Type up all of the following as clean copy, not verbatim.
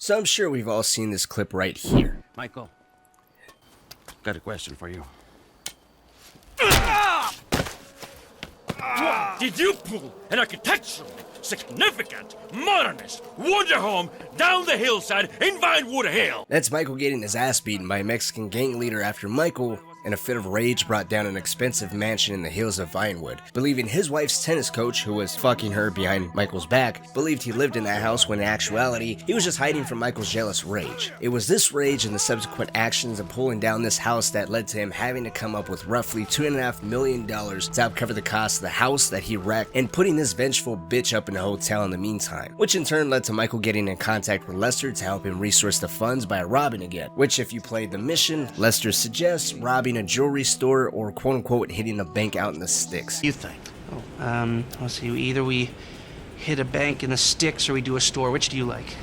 So I'm sure we've all seen this clip right here. Michael, got a question for you. Did you pull an architecturally significant, modernist wonder home down the hillside in Vinewood Hill? That's Michael getting his ass beaten by a Mexican gang leader after Michael, in a fit of rage, brought down an expensive mansion in the hills of Vinewood, believing his wife's tennis coach, who was fucking her behind Michael's back, believed he lived in that house when in actuality, he was just hiding from Michael's jealous rage. It was this rage and the subsequent actions of pulling down this house that led to him having to come up with roughly $2.5 million to help cover the cost of the house that he wrecked and putting this vengeful bitch up in a hotel in the meantime, which in turn led to Michael getting in contact with Lester to help him resource the funds by robbing again, which if you played the mission, Lester suggests robbing a jewelry store or quote-unquote hitting a bank out in the sticks. You think? Let's see, either we hit a bank in the sticks or we do a store. Which do you like?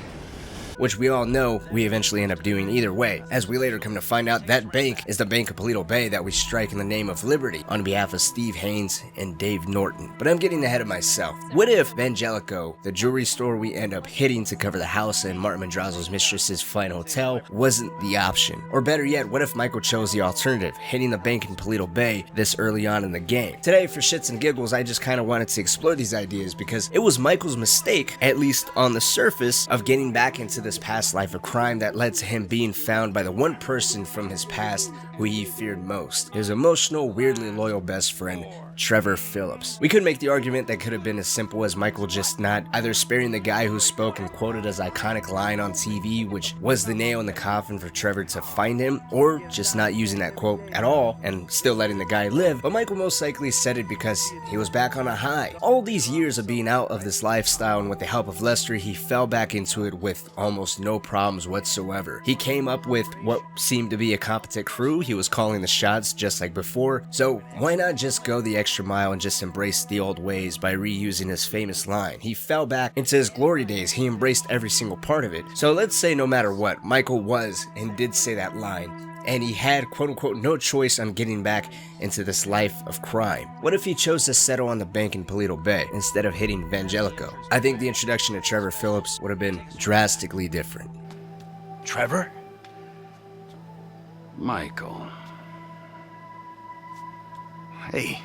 Which we all know we eventually end up doing either way, as we later come to find out that bank is the Bank of Paleto Bay that we strike in the name of Liberty on behalf of Steve Haynes and Dave Norton. But I'm getting ahead of myself. What if Vangelico, the jewelry store we end up hitting to cover the house in Martin Madrazo's mistress's fine hotel, wasn't the option? Or better yet, what if Michael chose the alternative, hitting the bank in Paleto Bay this early on in the game? Today, for shits and giggles, I just kind of wanted to explore these ideas because it was Michael's mistake, at least on the surface, of getting back into this past life of crime that led to him being found by the one person from his past who he feared most, his emotional, weirdly loyal best friend, Trevor Phillips. We could make the argument that could have been as simple as Michael just not either sparing the guy who spoke and quoted his iconic line on TV, which was the nail in the coffin for Trevor to find him, or just not using that quote at all and still letting the guy live, but Michael most likely said it because he was back on a high. All these years of being out of this lifestyle, and with the help of Lester, he fell back into it with almost no problems whatsoever. He came up with what seemed to be a competent crew, he was calling the shots just like before, so why not just go the extra mile and just embrace the old ways by reusing his famous line? He fell back into his glory days, he embraced every single part of it. So let's say no matter what, Michael was and did say that line, and he had quote-unquote no choice on getting back into this life of crime. What if he chose to settle on the bank in Paleto Bay instead of hitting Vangelico? I think the introduction to Trevor Phillips would have been drastically different. Trevor? Michael. Hey.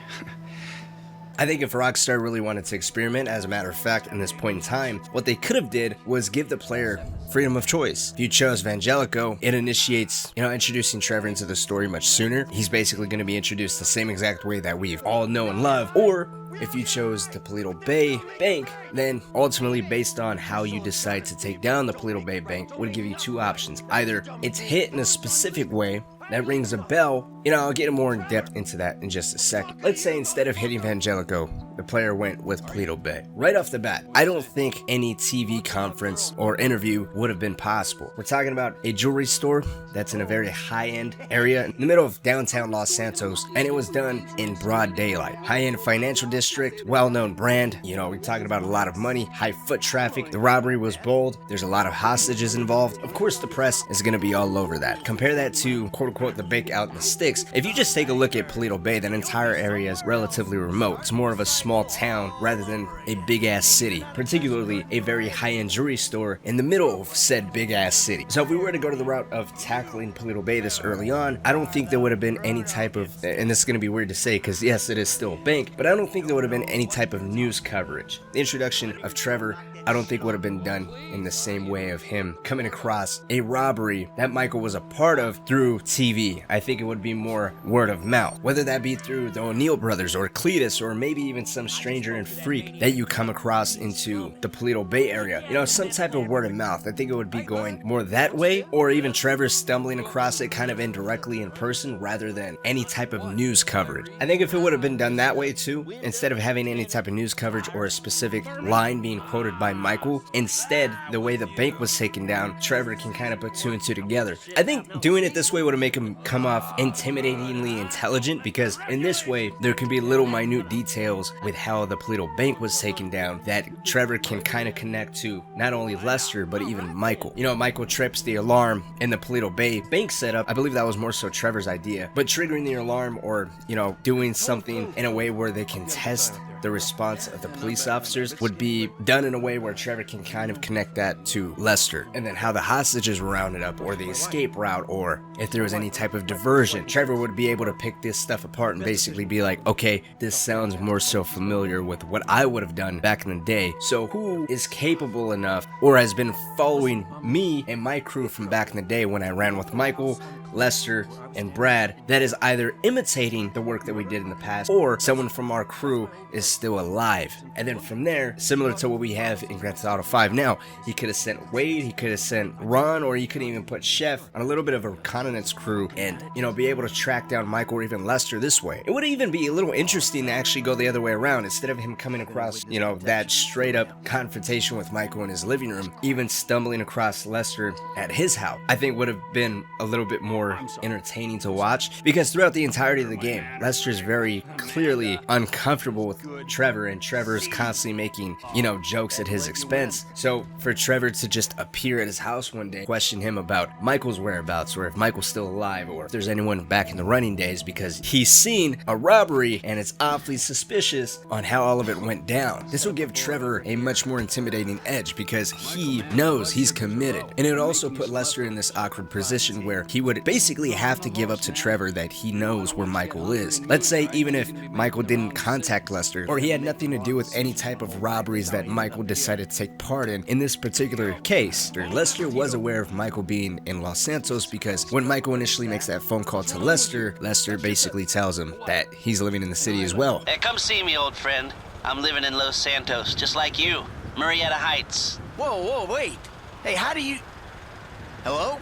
I think if Rockstar really wanted to experiment, as a matter of fact, in this point in time, what they could have did was give the player freedom of choice. If you chose Vangelico, it initiates, introducing Trevor into the story much sooner. He's basically going to be introduced the same exact way that we've all know and love. Or if you chose the Paleto Bay Bank, then ultimately based on how you decide to take down the Paleto Bay Bank would give you two options. Either it's hit in a specific way that rings a bell. I'll get more in depth into that in just a second. Let's say instead of hitting Vangelico, the player went with Paleto Bay. Right off the bat, I don't think any TV conference or interview would have been possible. We're talking about a jewelry store that's in a very high-end area in the middle of downtown Los Santos, and it was done in broad daylight. High-end financial district, well-known brand, we're talking about a lot of money, high foot traffic, the robbery was bold, there's a lot of hostages involved. Of course, the press is going to be all over that. Compare that to, quote-unquote, the bank out in the sticks. If you just take a look at Paleto Bay, that entire area is relatively remote. It's more of a small town rather than a big-ass city, particularly a very high-end jewelry store in the middle of said big-ass city. So if we were to go to the route of tackling Paleto Bay this early on, I don't think there would have been any type of, and this is going to be weird to say because yes, it is still a bank, but I don't think there would have been any type of news coverage. The introduction of Trevor, I don't think would have been done in the same way of him coming across a robbery that Michael was a part of through TV. I think it would be more word of mouth, whether that be through the O'Neill brothers or Cletus or maybe even some stranger and freak that you come across into the Paleto Bay area. Some type of word of mouth. I think it would be going more that way, or even Trevor stumbling across it kind of indirectly in person rather than any type of news coverage. I think if it would have been done that way too, instead of having any type of news coverage or a specific line being quoted by Michael, instead the way the bank was taken down, Trevor can kind of put two and two together. I think doing it this way would have made him come off intimidatingly intelligent, because in this way there can be little minute details with how the Paleto Bank was taken down that Trevor can kind of connect to not only Lester but even Michael. Michael trips the alarm in the Paleto Bay Bank setup. I believe that was more so Trevor's idea, but triggering the alarm or doing something in a way where they can test the response of the police officers would be done in a way where Trevor can kind of connect that to Lester, and then how the hostages were rounded up, or the escape route, or if there was any type of diversion. Trevor would be able to pick this stuff apart and basically be like, okay, this sounds more so familiar with what I would have done back in the day. So who is capable enough, or has been following me and my crew from back in the day when I ran with Michael, Lester, and Brad, that is either imitating the work that we did in the past, or someone from our crew is still alive. And then from there, similar to what we have in Grand Theft Auto 5 now, he could have sent Wade, he could have sent Ron, or he could even put Chef on a little bit of a reconnaissance crew and, you know, be able to track down Michael or even Lester this way. It would even be a little interesting to actually go the other way around. Instead of him coming across, you know, that straight up confrontation with Michael in his living room, even stumbling across Lester at his house, I think would have been a little bit more entertaining to watch, because throughout the entirety of the game, Lester's very clearly uncomfortable with Trevor, and Trevor's constantly making, you know, jokes at his expense. So for Trevor to just appear at his house one day, question him about Michael's whereabouts, or if Michael's still alive, or if there's anyone back in the running days, because he's seen a robbery and it's awfully suspicious on how all of it went down. This would give Trevor a much more intimidating edge, because he knows he's committed. And it would also put Lester in this awkward position where he would basically have to give up to Trevor that he knows where Michael is. Let's say even if Michael didn't contact Lester, or he had nothing to do with any type of robberies that Michael decided to take part in this particular case, Lester was aware of Michael being in Los Santos, because when Michael initially makes that phone call to Lester, Lester basically tells him that he's living in the city as well. Hey, come see me, old friend. I'm living in Los Santos, just like you. Murrieta Heights. Whoa, wait. Hey, how do you... Hello?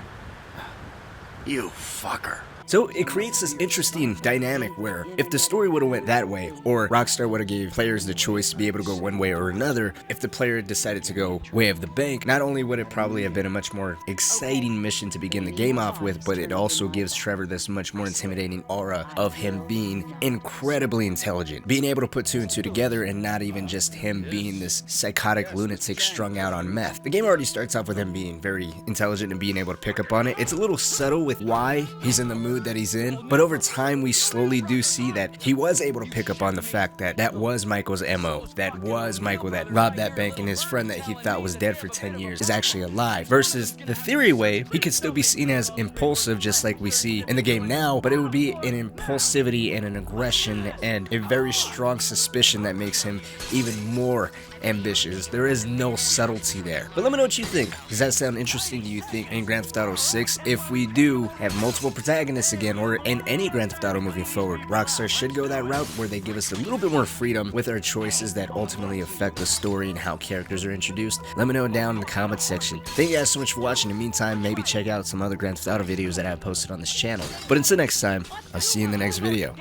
You fucker. So it creates this interesting dynamic where if the story would have went that way, or Rockstar would have gave players the choice to be able to go one way or another, if the player decided to go way of the bank, not only would it probably have been a much more exciting mission to begin the game off with, but it also gives Trevor this much more intimidating aura of him being incredibly intelligent, being able to put two and two together, and not even just him being this psychotic lunatic strung out on meth. The game already starts off with him being very intelligent and being able to pick up on it. It's a little subtle with why he's in the mood that he's in, but over time we slowly do see that he was able to pick up on the fact that that was Michael's MO, that was Michael that robbed that bank, and his friend that he thought was dead for 10 years is actually alive, versus the theory way he could still be seen as impulsive just like we see in the game now, but it would be an impulsivity and an aggression and a very strong suspicion that makes him even more ambitious. There is no subtlety there. But let me know what you think. Does that sound interesting? Do you think in Grand Theft Auto 6, if we do have multiple protagonists again, or in any Grand Theft Auto moving forward, Rockstar should go that route where they give us a little bit more freedom with our choices that ultimately affect the story and how characters are introduced? Let me know down in the comments section. Thank you guys so much for watching. In the meantime, maybe check out some other Grand Theft Auto videos that I have posted on this channel. But until next time, I'll see you in the next video.